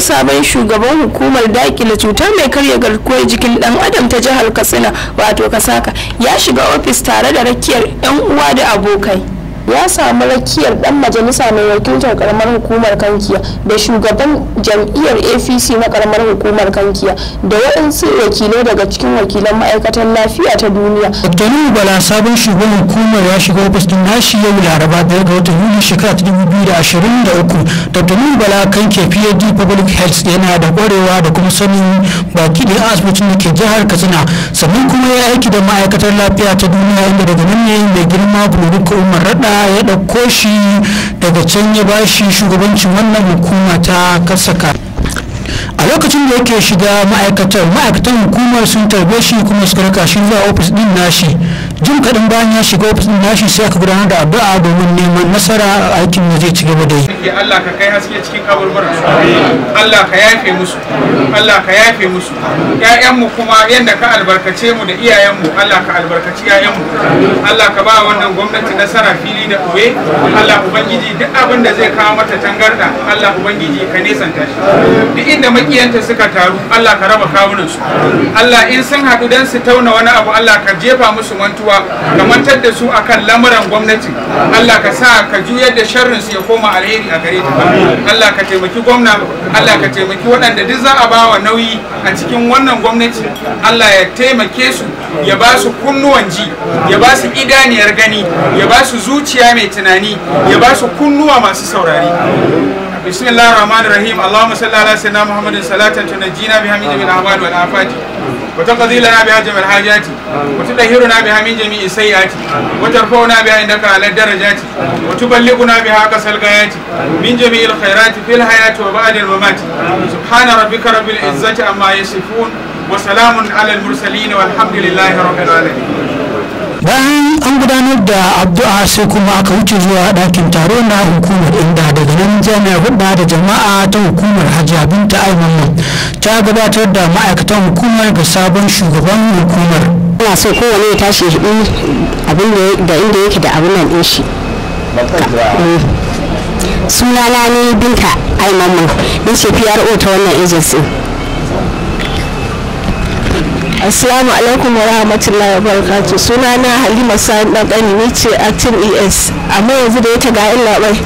sabon shugaban hukumar dakile cutar mai karya garkuwar jikin dan adam ta jihar Katsina wato Kasaka ya shiga ofis tare da rakiyar 'yan uwa da abokai. Ya samu rakiyar dan majalisa mai wakiltar karamar hukumar Kankiya da shugaban jam'iyyar APC na karamar hukumar Kankiya da waɗansu wakilai daga cikin wakilan ma'aikatan lafiya ta duniya. Dr. Bala sabon shugaban hukumar ya shiga ofis din nashi yau Laraba 5 ga watan Yuli shekara ta 2023. Dr. Bala Kankiya PhD Public Health yana da kwarewa da kuma sanin baki da asibitin da ke jihar Katsina, sannan kuma ya aiki da ma'aikatar lafiya ta duniya inda daga nan ne mai girma Buluka Umar Radda ya ɗauko shi daga can ya bashi shugabancin wannan hukuma ta Kasaka. A lokacin da yake shiga ma'aikatan hukumar sun tarbe shi kuma suka raka shi zuwa ofis din nashi. Jim kaɗan bayan ya shiga ofis din nashi sai aka gudanar da addu'a domin neman nasara a aikin da zai ci gaba da yi. Allah ka kai haske cikin kaburburan su, Allah ka yafe musu, Allah ka yafe musu. ƴaƴanmu kuma yanda ka albarkace mu da iyayenmu, Allah ka albarkaci ƴaƴanmu. Allah ka ba wannan gwamnati nasara fili da ɓoye. Allah ubangiji duk abin da zai kawo mata tangarda, Allah ubangiji ka nesanta shi. Duk inda makiyanta suka taru, Allah ka raba kawunan su. Allah in sun haɗu dan su tauna wani abu, Allah ka jefa musu mantuwa, ka mantar da su akan lamuran gwamnati. Allah ka sa ka juyar da sharrin su ya koma alheri a gare ta. Allah ka taimaki gwamna, Allah ka taimaki waɗanda duk za a ba wa nauyi a cikin wannan gwamnati. Allah ya taimake su, ya ba su kunnuwan ji, ya ba su idaniyar gani, ya ba su zuciya mai tunani, ya ba su kunnuwa masu saurari. بسم الله الرحمن الرحيم اللهم صل على سيدنا محمد صلاة تنجينا بها من جميع الأهوال والآفات وتقضي لنا بها جميع الحاجات وتطهرنا بها من جميع السيئات وترفعنا بها عندك على الدرجات وتبلغنا بها أقصى الغايات من جميع الخيرات في الحياة وبعد الممات سبحان ربك رب العزة عما يصفون وسلام على المرسلين والحمد لله رب العالمين. Bayan an gudanar da addu'a sai kuma aka wuce zuwa ɗakin taro na hukumar, inda daga nan jami'ar hudda da jama'a ta hukumar Hajiya Binta Aiman ta gabatar da ma'aikatan hukumar ga sabon shugaban hukumar. Ina so kowane ya tashi abin da inda yake da abin nan ɗin shi. Sunana ne Binta Aiman, ni ce PRO ta wannan agency. Assalamu alaikum wa rahmatullahi wa barakatuh. Sunana Halima Sani Ɗanɗani, ni ce acting ES, amma yanzu da ya taga in labai.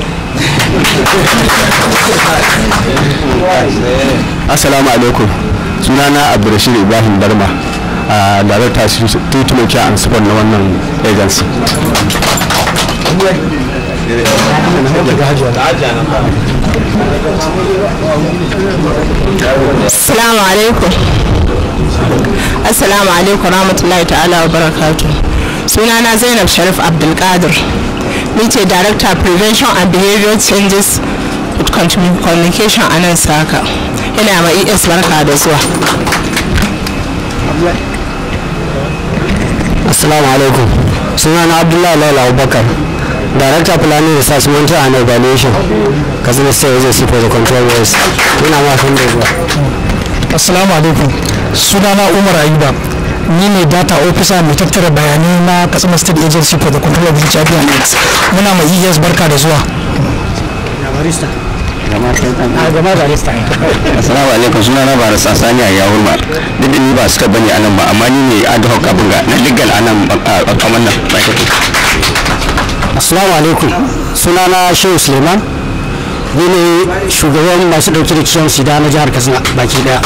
Assalamu alaikum. Sunana Abdulrashid Ibrahim Darma, Director Treatment Care and Support na wannan agency. Assalamu alaikum. Assalamu alaikum rahmatullahi ta'ala wa barakatuh. Sunana Zainab Sharif Abdulkadir, ni ce Director Prevention and Behavior Changes with Communication a nan Saka. Ina ma ES barka da zuwa. Assalamu alaikum. Sunana Abdullahi Laila Abubakar, Director Planning Research Monitor and Evaluation, Katsina State Agency for the Control Waste. Ina ma san da zuwa. Assalamu alaikum. Sunana Umar Ayuba, ni ne data officer mai tattara bayanai na Katsina State Agency for the Control of HIV and AIDS. Muna mai ES barka da zuwa. Assalamu alaikum. Sunana Barisa Sani a Yawurma. Duk da ni ba suka bane anan ba, amma ni ne ad hoc abin ga na legal anan a wannan ma'aikata. Assalamu alaikum. Sunana Shehu Suleiman, ni ne shugaban masu ɗauke da ciwon sida na jihar Katsina baki daya.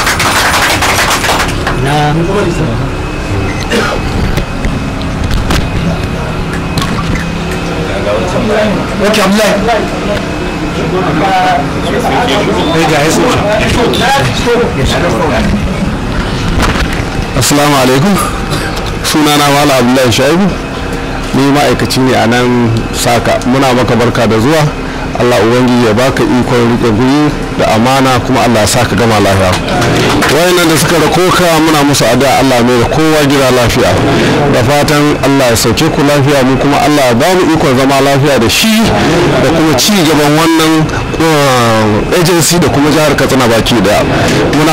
Assalamu alaikum. Sunana Wala Abdullahi Shaibu, ni ma'aikaci ne a nan Saka. Muna maka barka da zuwa. Allah ubangiji ya baka ikon rike guri da amana, kuma Allah ya saka gama lafiya. Wayannan da suka rako ka muna musu addu'a Allah mai da kowa gida lafiya, da fatan Allah ya sauke ku lafiya, mu kuma Allah ya ba mu ikon zama lafiya da shi da kuma ci gaban wannan agency da kuma jihar Katsina baki daya. Muna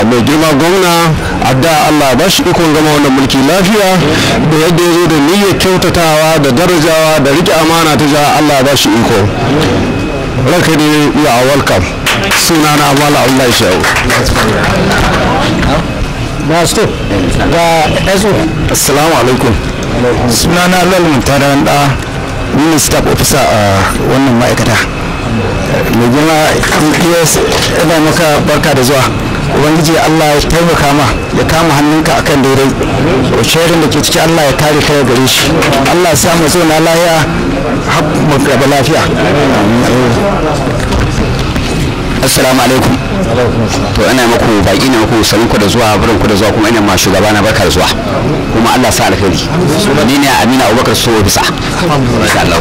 mai girma gwamna addu'a Allah ya ba shi ikon gama wannan mulki lafiya, da yadda ya zo da niyyar kyautatawa da darajawa da rike amana ta jihar. Allah ya ba shi iko. Ranka ne, you are welcome. sunana Mala Allah Shehu. Master ga Ezo. Assalamu alaikum. Sunana Lal Mutaran da ni staff officer a wannan ma'aikata. Mai girma ES ina maka barka da zuwa. Ubangiji Allah ya taimaka ma ya kama hannunka akan daidai. Shirin da ke ciki Allah ya kare kai gare shi. Allah ya sa mu zo na lafiya har mu gaba lafiya. Assalamu alaikum. To ina muku baki ne muku sanin ku da zuwa burin ku da zuwa kuma ina ma shugaba na barka da zuwa kuma Allah sa alkhairi. Ni ne Amina Abubakar so bisa. Insha Allah.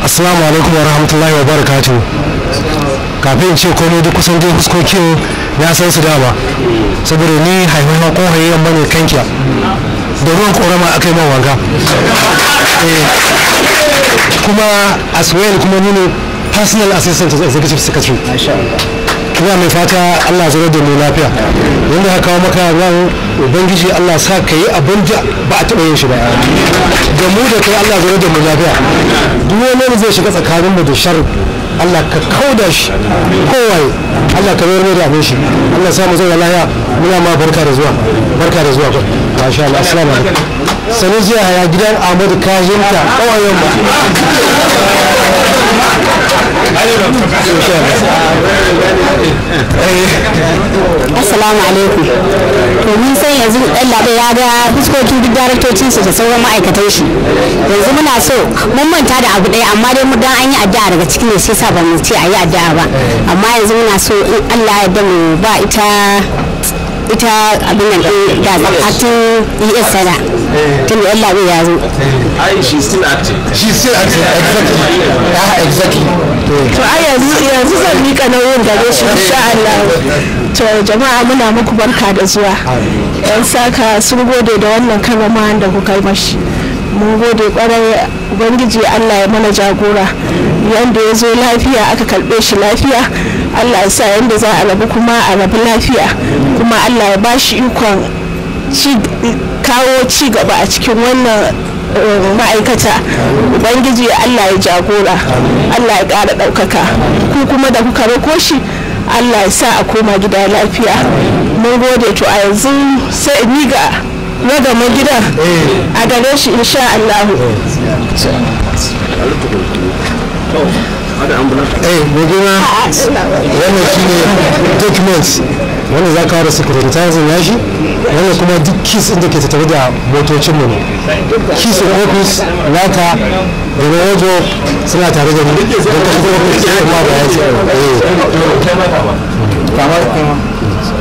Assalamu alaikum wa rahmatullahi wa barakatuh. Kafin ce komai duk kusan dai fuskokin na san su dama saboda ni haihuwa ko hayyan bane kankiya da ruwan korama akai man wanga kuma as well kuma ni ne personal assistant to executive secretary. Ina mai fata Allah zai da mu lafiya yanda ka kawo maka ran ubangiji Allah sa ka yi abin da ba a taɓa yin shi ba da mu da kai Allah zai da mu lafiya duk wani zai shiga tsakanin mu da shar Allah ka kauda shi kowai Allah ka mayar da abin shi Allah sa mu zauna lafiya muna ma barka da zuwa masha Allah assalamu alaikum sanin jiya ya gidan Ahmadu Kajinta kawayen ba Assalamu alaikum. To mun san yanzu dan labe ya ga fuskokin duk daraktocin su da sauran ma'aikatan shi. Yanzu muna so mun manta da abu ɗaya amma dai mu dan an yi addu'a daga cikin ne sai sa ba mu ce ayi addu'a ba. Amma yanzu muna so in Allah ya yarda mu ba ita abin nan da zakatin ES sana tun da Allah bai yazo. She's still active. Exactly. To ai yanzu zan mika nauyin gare shi insha Allah. To jama'a muna muku barka da zuwa. Yan saka sun gode da wannan karama da kuka yi mashi. Mun gode kwarai ubangiji Allah ya mana jagora. Yanda ya zo lafiya aka karbe shi lafiya. Allah ya sa yanda za a rabu kuma a rabu lafiya. Kuma Allah ya bashi ikon kawo ci gaba a cikin wannan ma'aikata. Ubangiji Allah ya jagora, Allah ya ƙara ɗaukaka. Ku kuma da kuka rako shi Allah ya sa a koma gida lafiya. Mun gode. To a yanzu sai ni ga ragama gidan a gare shi insha Allah. mai gina wannan shi ne documents wanda za ka wada securitizing ya shi wannan kuma duk keys inda ke tattare da motocinmu ne keys in office naka da na wajo suna tare da ni don ka fito office kuma ba ya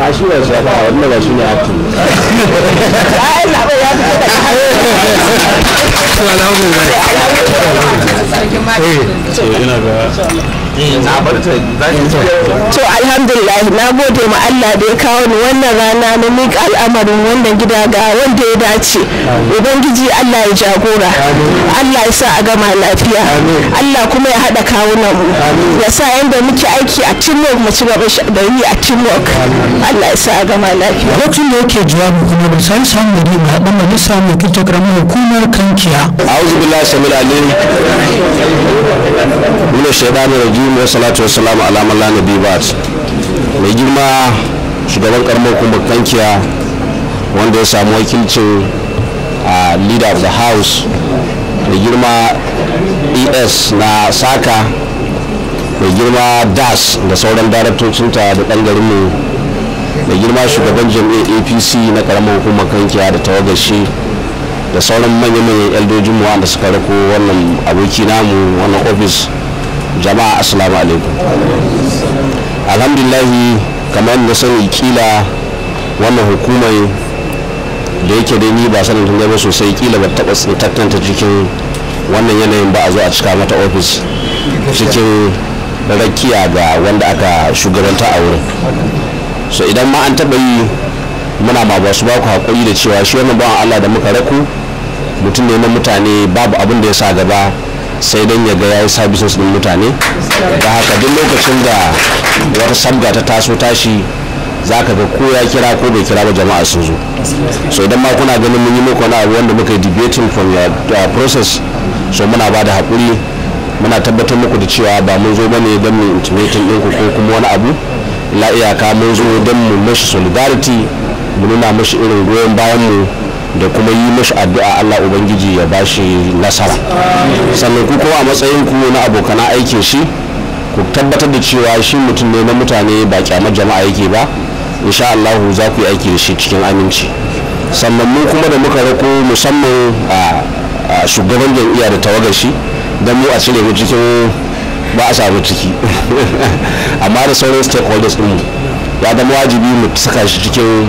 a shi ne shafa wanda ba shi ne ake to alhamdulillah na gode ma Allah da ya kawo ni wannan rana na miƙa al'amarin wannan gida ga wanda ya dace. Ubangiji Allah ya jagora, Allah ya sa a gama lafiya, Allah kuma ya haɗa kawunan mu, ya sa yanda muke aiki a teamwork mu ci gaba da yi a teamwork. Allah ya sa a gama lafiya. lokacin da yake jawabi kuma da sai samu da mai haɗin majalisa mai kinta karamar hukumar kankiya. a'udhu billahi samil alim min ash-shaytanir rajim wa salatu wa salam ala man la nabiy ba'd. Mai girma shugaban karamar hukumar kankiya wanda ya samu wakilcin leader of the house, mai girma ES na saka, mai girma das da sauran daraktocinta da ɗan garinmu, mai girma shugaban jami'ar APC na karamar hukumar kankiya da tawagashi da sauran manyan eldojin mu wanda suka rako wannan aboki namu wannan ofis. Jama'a assalamu alaikum. Alhamdulillahi kamar da sani kila wannan hukumar da yake dai ni ba sanin tun gaba sosai kila ba taɓa tsintattanta cikin wannan yanayin ba a zo a cika mata ofis cikin rakiya ga wanda aka shugabanta a wurin. So idan ma an taɓa yi muna ma ba su ba ku haƙuri da cewa shi wannan bawan Allah da muka raku mutum ne na mutane, babu abin da ya sa gaba sai dan ya ga yayi services din mutane. Da haka duk lokacin da wata sabga ta taso tashi zaka ga ko ya kira ko bai kira ba jama'a sun zo. So idan ma kuna ganin mun yi muku wani abu wanda muka yi debating from your process, so muna ba da haƙuri muna tabbatar muku da cewa ba mun zo bane don mu intimating ɗinku ko kuma wani abu, la iyaka mun zo don mu mashi solidarity, mu nuna mashi irin goyon bayan mu da kuma yi mashi addu'a Allah ubangiji ya bashi nasara. Sannan ku kuma a matsayin ku na abokan aikin shi, ku tabbatar da cewa shi mutum ne na mutane ba kyamar jama'a yake ba, insha Allah za ku yi aiki da shi cikin aminci. Sannan mu kuma da muka rako musamman a shugaban jam'iyya da tawagar shi don mu a cire mu cikin ba a samu ciki amma da sauran stakeholders ɗinmu ya zama wajibi mu saka shi cikin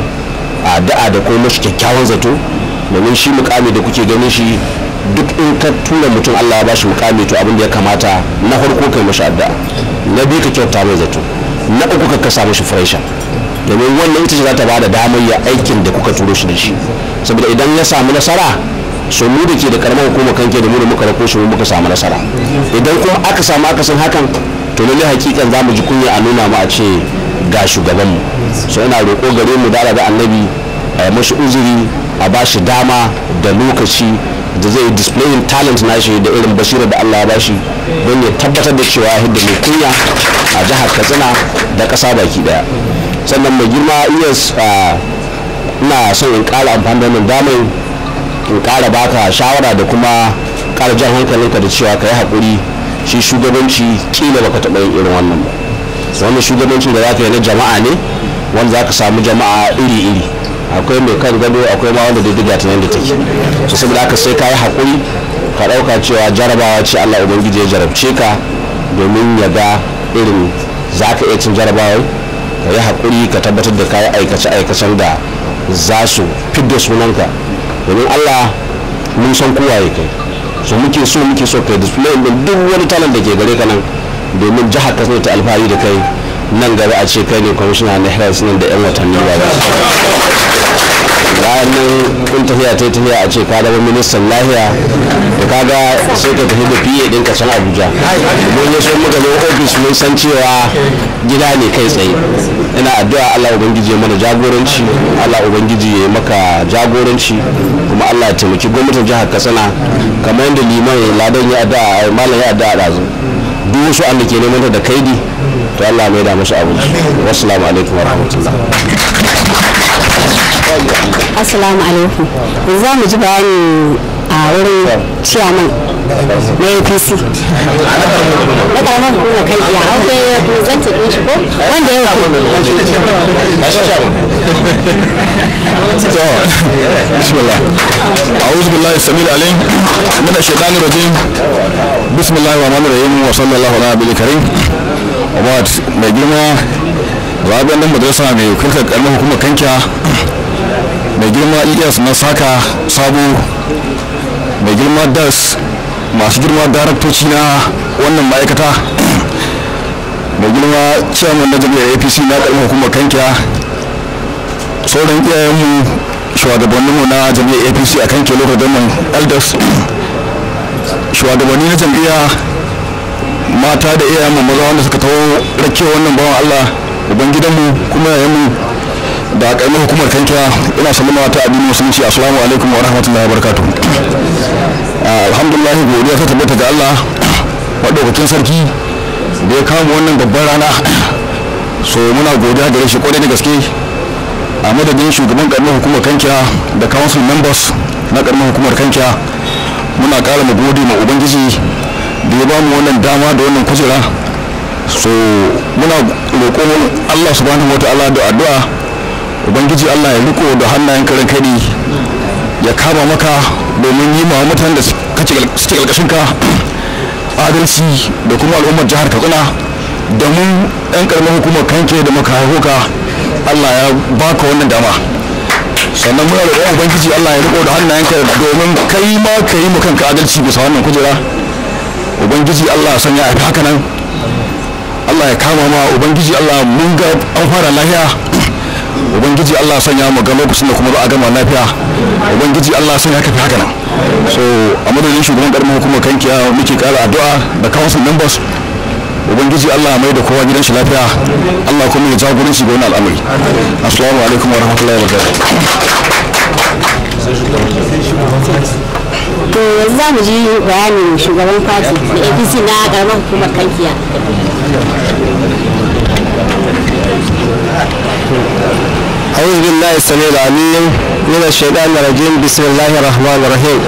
addu'a da kuma mashi kyakkyawan zato, domin shi mukami da kuke ganin shi duk in ka tura mutum Allah ya bashi mukami to abin da ya kamata na farko kai mashi addu'a, na biyu ka kyauta mai zato, na uku ka kasa mashi fresha, domin wannan ita ce za ta ba da damar ya aikin da kuka turo shi da shi. Saboda idan ya samu nasara, so mu da ke da karamar hukumar kanke da mu da muka rako shi mu muka samu nasara. Idan kuma aka samu akasin hakan, to lalle hakikan za mu ji kunya a nuna mu a ce ga shugabanmu. So ina roƙo gare mu da annabi a mashi uzuri, a ba shi dama da lokaci da zai displayin talent nashi da irin basirar da Allah ya bashi don ya tabbatar da cewa ya hidda mai kunya a jihar Katsina da ƙasa baki daya. Sannan mai girma yes, ina son in ƙara amfani da wannan damar in ƙara baka shawara da kuma ƙara jan hankalinka da cewa ka yi haƙuri. Shi shugabanci kila baka taɓa yin irin wannan ba. Wannan shugabancin da za ka yi na jama'a ne, wanda za ka samu jama'a iri-iri, akwai mai kan gado, akwai ma wanda diga ta yadda take. So saboda haka sai ka yi haƙuri, ka ɗauka cewa jarabawa ce Allah ubangiji ya jarabce ka domin ya ga irin za ka iya cin jarabawar. Ka yi haƙuri, ka tabbatar da ka yi aikace-aikacen da za su fidda sunanka, domin Allah mun san kowa ya kai. So muke so kai display din duk wani talent da ke gare ka nan, domin jihar Katsina ta alfahari da kai nan gaba a ce kai ne kwamishina na health nan da 'yan watanni ba. Bayan nan kun tafiya a ce ka zama ministan lahiya, da kaga sai ka tafi da PA ɗinka can Abuja. Mun yi so muka zo ofis mun san cewa gida ne kai tsaye. Ina addu'a Allah ubangiji ya mana jagoranci, Allah ubangiji ya maka jagoranci, kuma Allah ya taimaki gwamnatin jihar Katsina kamar yadda liman ladan ya addu'a, malam ya addu'a da duk wasu an da ke neman da kaidi, to Allah mai da mashi abinci. Wassalamu alaikum wa rahmatullah. Assalamu alaikum. Za mu ji bayani a wurin ciyaman na APC na karamar hukumar kan iya hauke ya prezanta ɗin shi ko wanda ya bismillah a'udhu billahi samil alim min ash-shaytanir rajim bismillahir rahmanir rahim wa sallallahu ala nabiyil karim wa ba'd. mai girma zaben nan madrasa mai kulkar karamar hukumar kankiya, mai girma Ilyas na saka sabo, mai girma das, masu girma daraktoci na wannan ma'aikata, mai girma chairman na jami'ar APC na karamar hukumar kankiya, sauran iyayenmu shugabanninmu na jami'ar APC a kanke lokacin government elders, shugabanni na jam'iyya, mata da iyayenmu maza wanda suka taho rakewa wannan bawan Allah ubangidanmu kuma yayanmu da karamar hukumar kankiya. Ina sallama ta addinin musulunci, assalamu alaikum wa rahmatullahi wa barakatuh. Alhamdulillah, godiya ta tabbata ga Allah madaukakin sarki da ya kama wannan babban rana. So muna godiya gare shi kwarai da gaske a madadin shugaban karamar hukumar kankiya da council members na karamar hukumar kankiya. Muna ƙara mu gode ma ubangiji da ya bamu wannan dama da wannan kujera. So muna roƙon Allah subhanahu wa ta'ala da addu'a ubangiji Allah ya riko da hannayen karen kai ya kama maka domin yi ma mutanen da suke ƙarƙashin ka adalci da kuma al'ummar jihar Katsina da mu ɗan ƙaramin hukumar kanke da muka haihu ka. Allah ya baka wannan dama, sannan muna roƙon ubangiji Allah ya riko da hannayen ka domin kai ma ka yi mu kanka adalci bisa wannan kujera. Ubangiji Allah ya sanya a fi haka nan, Allah ya kama ma ubangiji Allah mun ga an fara lafiya, ubangiji Allah sanya mu ga lokacin da kuma za a gama lafiya, ubangiji Allah sanya ka fi haka nan. So a madadin shugaban karamar hukumar kankiya muke ƙara addu'a da council members, ubangiji Allah mai da kowa gidan shi lafiya, Allah kuma ya jagoranci ga wannan al'amari. Assalamu alaikum wa rahmatullahi wa barakatuh. to yanzu za mu ji bayanin shugaban fati na APC na karamar hukumar Kankiya. أعوذ بالله السميع العليم من الشيطان الرجيم بسم الله الرحمن الرحيم.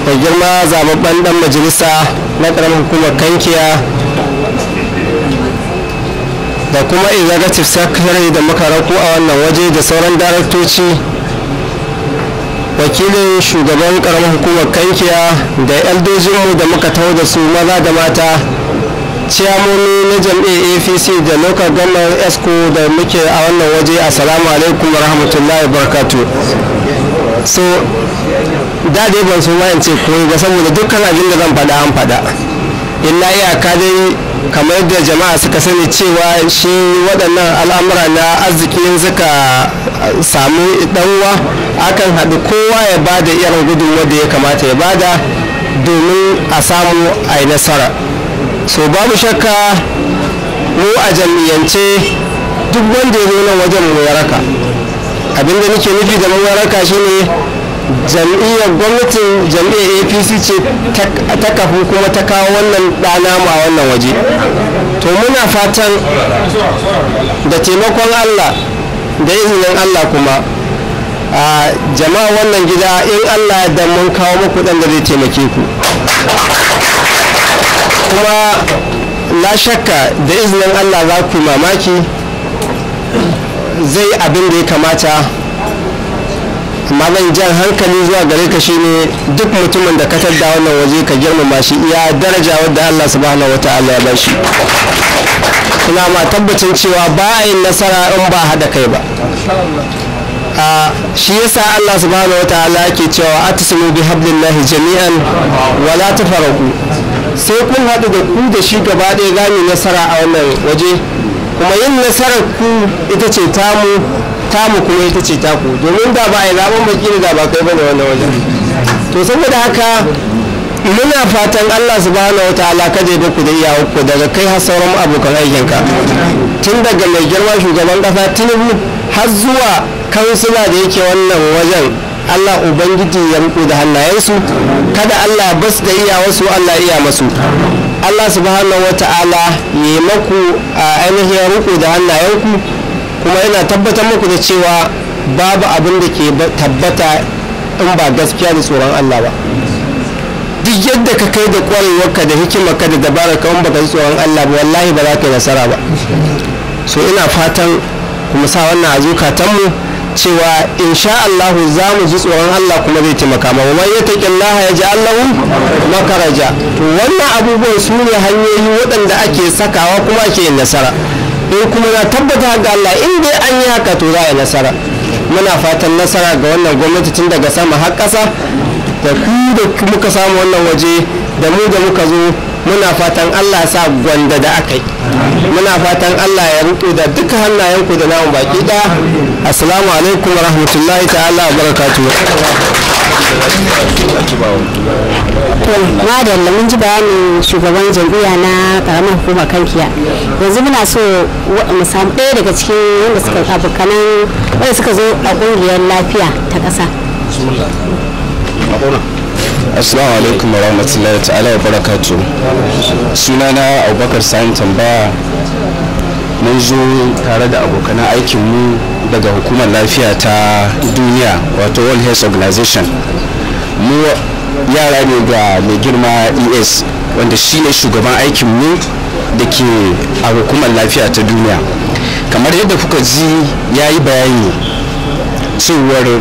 mai girma zababben dan majalisa na karamar hukumar Kankiya da kuma executive secretary da muka rako a wannan waje da sauran daraktoci, wakilin shugaban karamar hukumar Kankiya da eldojinmu da muka taho da su maza da mata, ciyamomi na jam'iyyar APC da local government esco da muke a wannan waje, assalamu alaikum wa rahmatullahi wa barakatuh. So da dai ban so ma in ce koyi ba saboda dukkan abin da zan faɗa an faɗa, illa iyaka dai kamar yadda jama'a suka sani cewa shi waɗannan al'amura na arziki suka samu ɗanwa akan haɗu kowa ya bada irin gudunmuwar da ya kamata ya bada domin a samu a yi nasara. So babu shakka mu a jam'iyyance duk wanda ya zo nan wajen mu ya raka. Abinda nake nufi da mu ya raka shine jam'iyyar gwamnatin jam'iyyar APC ce ta kafu kuma ta kawo wannan ɗana mu a wannan waje. To muna fatan da taimakon Allah da izinin Allah kuma a jama'a wannan gida in Allah da mun kawo muku ɗan da zai taimake ku. Kuma la shakka da izinin Allah za ku mamaki zai abin da ya kamata, amma zan jan hankali zuwa gare ka shine duk mutumin da ka tadda wannan waje ka girmama shi iya daraja wadda Allah subhanahu wataala ya bashi. Ina ma tabbacin cewa ba a yin nasara in ba haɗa kai ba. shi yasa Allah subhanahu wataala yake cewa atasimu bi hablillahi jami'an wala tafarraqu, sai kun haɗu da ku da shi gaba ɗaya gami nasara a wannan waje, kuma yin nasarar ku ita ce tamu kuma ita ce taku, domin da ba a yi zaben baki da ba kai bane wannan waje. To saboda haka muna fatan Allah subhanahu wataala kada ya baku da iyawarku daga kai har sauran abokan aikinka, tun daga mai girma shugaban kasa Tinubu har zuwa kansila da yake wannan wajen. Allah ubangiji ya riko da hannayensu, kada Allah ya basu da iyawarsu, Allah iya masu. Allah subhanahu wataala ya yi maku a ainihin riko da hannayenku, kuma yana tabbatar muku da cewa babu abin da ke tabbata in ba gaskiya da tsoron Allah ba. Duk yadda ka kai da kwarewarka da hikimarka da dabararka in baka ji tsoron Allah ba, wallahi ba za ka yi nasara ba. So ina fatan kuma sa wannan a zukatanmu cewa insha Allah za mu ji tsoron Allah kuma zai taimaka mu. Man yattaqillaha yaj'al lahu makaraja. To wannan abubuwan su ne hanyoyi waɗanda ake sakawa kuma ake yin nasara. In kuma na tabbata ga Allah in dai an yi haka to za a yi nasara. Muna fatan nasara ga wannan gwamnati tun daga sama har ƙasa, da ku da muka samu wannan waje da mu da muka zo. Muna fatan Allah ya sa gwanda da aka yi, muna fatan Allah ya riko da duka hannayenku da namu baki ɗaya. Assalamu alaikum wa rahmatullahi ta'ala wa barakatuhu. Madalla, mun ji bayanin shugaban jam'iyya na karamar hukumar Kankiya. Yanzu muna so mu samu ɗaya daga cikin wanda suka abokanan wanda suka zo a ƙungiyar lafiya ta ƙasa. Assalamu alaikum wa rahmatullahi ta'ala wa barakatuh. Sunana Abubakar Sani Tambaya. Mun zo tare da abokanan aikinmu daga hukumar lafiya ta duniya wato World Health Organization. Mu yara ne ga mai girma ES wanda shine shugaban aikinmu da ke a hukumar lafiya ta duniya. Kamar yadda kuka ji ya yi bayani cewar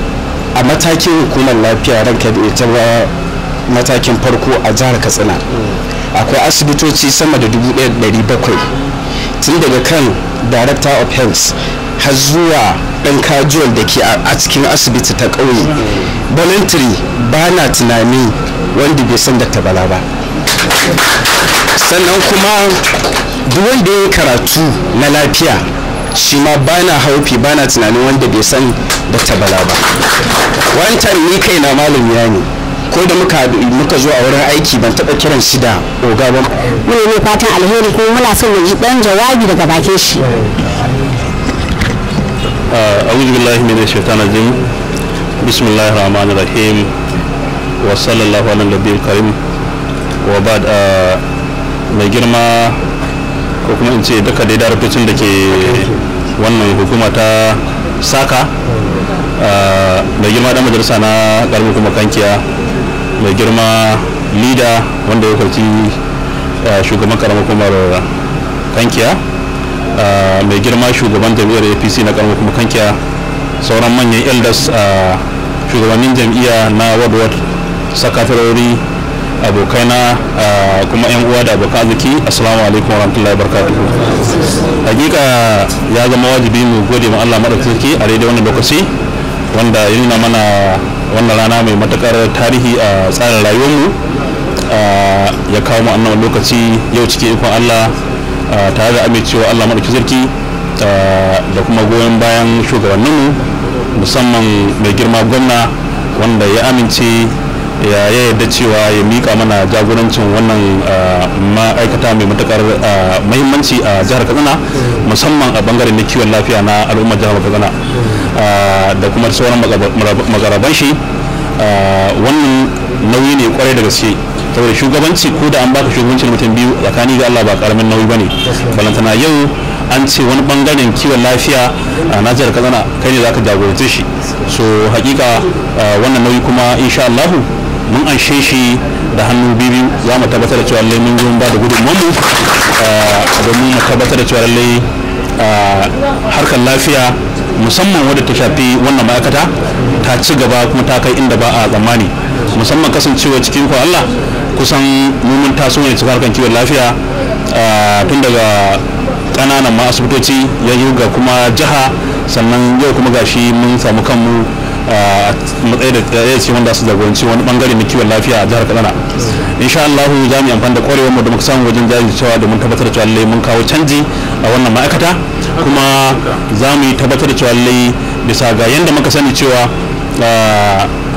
a matakin hukumar lafiya ranka da ita matakin farko a jihar Katsina akwai asibitoci sama da 1,700 tun daga kan director of health har zuwa ɗan casual da ke a cikin asibiti ta ƙauye. Voluntary ba na tunani wanda bai san Dr. Bala ba, sannan kuma duk wanda ya karatu na lafiya shi ma ba na haufi ba na tunanin wanda bai san Dr. Bala ba. Wancan ni kai na malami ne, ko da muka zo a wurin aiki ban taɓa kiran shi da oga ba. Muna ne fatan alheri kuma muna son mu ji ɗan jawabi daga bakin shi. أعوذ بالله من الشيطان الرجيم بسم الله الرحمن الرحيم wa sallallahu ala nabiyil karim wa ba'd. Mai girma ko kuma in ce duka dai daraktocin da ke wannan hukuma ta saka, mai girma dan majalisa na karamin kuma kankiya, mai girma lida wanda ya karci shugaban karamin hukumar kankiya, mai girma shugaban jam'iyyar APC na karamin kuma kankiya, sauran manyan elders, shugabannin jam'iyya na ward sakatarori, abokaina, kuma yan uwa da abokan arziki, assalamu alaikum warahmatullahi wabarakatuh. Hakika ya zama wajibi mu gode ma Allah madaukaki a daidai wannan lokaci wanda ya nuna mana wannan rana mai matakar tarihi a tsarin rayuwarmu, ya kawo mu annan lokaci yau cikin ikon Allah, tare da amincewa Allah madaukaki sarki da kuma goyon bayan shugabanninmu, musamman mai girma gwamna wanda ya amince ya yarda cewa ya mika mana jagorancin wannan ma'aikata mai matukar muhimmanci a jihar Katsina, musamman a bangaren na kiwon lafiya na al'ummar jihar Katsina da kuma sauran magaraban shi. Wannan nauyi ne kwarai da gaske, saboda shugabanci ko da an baka shugabancin mutum biyu tsakani ga Allah ba karamin nauyi bane, balantana yau an ce wani bangaren kiwon lafiya a jihar Katsina kai ne zaka jagorance shi. So hakika wannan nauyi kuma insha Allah mun anshe shi da hannu biyu, za mu tabbatar da cewa lallai mun zo ba da gudunmu domin mu tabbatar da cewa lallai harkar lafiya musamman wadda ta shafi wannan ma'aikata ta ci gaba kuma ta kai inda ba a tsammani, musamman kasancewa cikin ko Allah kusan mun taso ne cikin harkar kiwon lafiya tun daga ƙananan ma asibitoci ya yi ga kuma jiha, sannan yau kuma gashi mun samu kanmu a matsayi da tsaye ce wanda su jagoranci wani bangare na kiwon lafiya a jihar Katsina. Insha Allah za mu yi amfani da kwarewar mu da muka samu wajen jajircewa domin tabbatar da cewa lallai mun kawo canji a wannan ma'aikata, kuma za mu yi tabbatar da cewa lallai bisa ga yanda muka sani cewa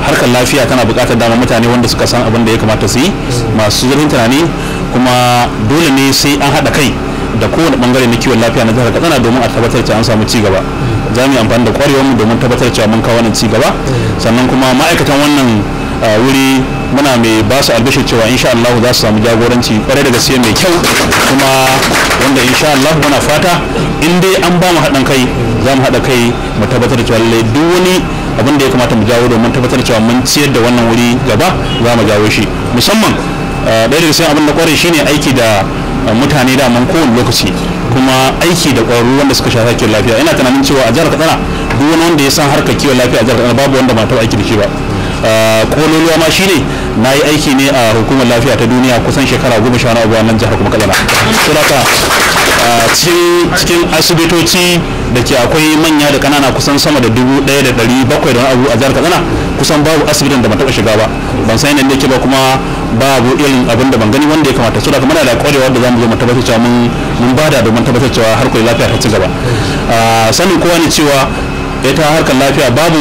harkar lafiya tana buƙatar dama mutane wanda suka san abin da ya kamata su yi, masu zurfin tunani, kuma dole ne sai an haɗa kai da kowane bangare na kiwon lafiya na jihar Katsina domin a tabbatar cewa an samu ci gaba. Za mu yi amfani da kwarewarmu domin tabbatar cewa mun kawo wannan ci gaba, sannan kuma ma'aikatan wannan wuri muna mai ba su albishir cewa insha Allah za su samu jagoranci kwarai da gaske mai kyau, kuma wanda insha Allah muna fata in dai an ba mu haɗin kai za mu haɗa kai mu tabbatar cewa lallai duk wani abin da ya kamata mu jawo domin tabbatar cewa mun ciyar da wannan wuri gaba za mu jawo shi. Musamman ɗaya daga cikin abin da kwarai shine aiki da mutane da man kowane lokaci, kuma aiki da ƙwararru wanda suka shafa kiwon lafiya. Ina tunanin cewa a jihar Katsina duk wani wanda ya san harkar kiwon lafiya a jihar Katsina babu wanda ba taɓa aiki da shi ba. Kololuwa ma shine na yi aiki ne a hukumar lafiya ta duniya kusan shekara 10 a nan jihar kuma Katsina. Saboda cikin asibitoci da ke akwai manya da kanana kusan sama da 1,700 da wani abu a jihar Katsina, kusan babu asibitin da ban taɓa shiga ba, ban san yadda yake ba, kuma babu irin abin da ban gani wanda ya kamata. So da kuma da kwarewa da zamu zo mu tabbatar cewa mun bada domin tabbatar cewa harkar lafiya ta ci gaba. Sanin kowa ne cewa ita harkar lafiya babu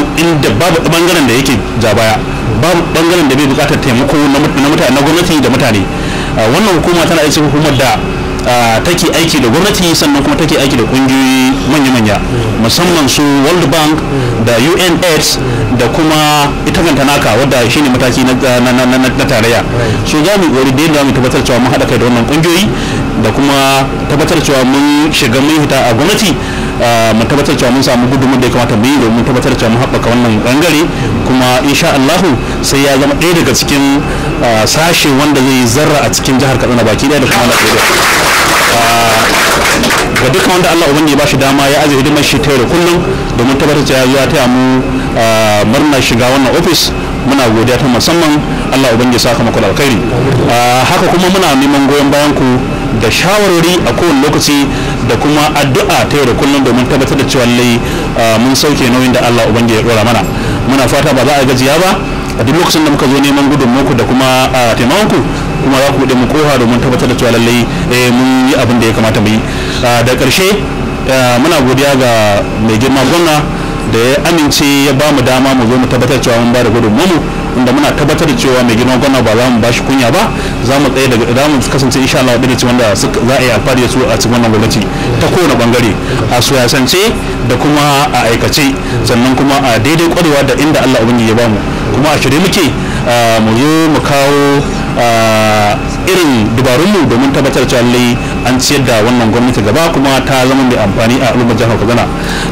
bangaren da yake ja baya, babu bangaren da bai bukatar taimako na mutane, na gwamnati da mutane. Wannan hukuma tana aiki hukumar da take aiki da gwamnati, sannan kuma take aiki da kungiyoyi manya-manya, musamman su World Bank da UNAIDS da kuma ita kanta naka wadda shine mataki na tarayya. So za mu yi da yadda mu tabbatar cewa mun haɗa kai da wannan kungiyoyi da kuma tabbatar cewa mun shiga mun hita a gwamnati, mu tabbatar cewa mun samu gudunmu da ya kamata mu yi domin tabbatar cewa mun haɓaka wannan bangare, kuma insha Allahu sai ya zama ɗaya daga cikin sashe wanda zai zarra a cikin jihar Katsina baki ɗaya da kuma Najeriya. Ga dukkan wanda Allah ubangiji ya bashi dama ya ajiye hidimar shi ta yau da kullum domin tabbatar cewa ya taya mu murnar shiga wannan ofis, muna godiya ta musamman. Allah ubangiji saka muku da alkhairi. Haka kuma muna neman goyon bayan ku da shawarwari a kowane lokaci da kuma addu'a ta yau da kullum domin tabbatar da cewa lallai mun sauke nauyin da Allah ubangiji ya dora mana. Muna fata ba za a gajiya ba a duk lokacin da muka zo neman gudunmuwarku da kuma taimakonku, kuma za ku buɗe mu kofa domin tabbatar da cewa lallai mun yi abin da ya kamata mu yi. Da ƙarshe muna godiya ga mai girma gwamna da ya amince ya ba mu dama mu zo mu tabbatar cewa mun ba da gudunmuwarmu inda muna tabbatar da cewa mai girman gwamna ba za mu bashi kunya ba, za mu tsaye daga za mu kasance insha Allah da ce wanda za a yi alfahari da su a cikin wannan gwamnati ta kowane bangare, a siyasance da kuma a aikace, sannan kuma a daidai kwarewa da inda Allah ubangiji ya bamu, kuma a shirye muke mu zo mu kawo irin dabarunmu domin tabbatar cewa lallai an ciyar da wannan gwamnati gaba kuma ta zama mai amfani a al'ummar jihar Katsina.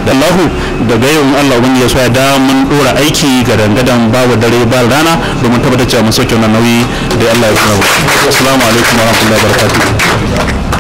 Da Allahu daga yau Allah ubangiji ya so ya da mun dora aiki ga dangadan babu dare ba rana domin tabbatar cewa mun sauke wannan nauyi da Allah ya tsara. Assalamu alaikum wa rahmatullahi wa barakatuh.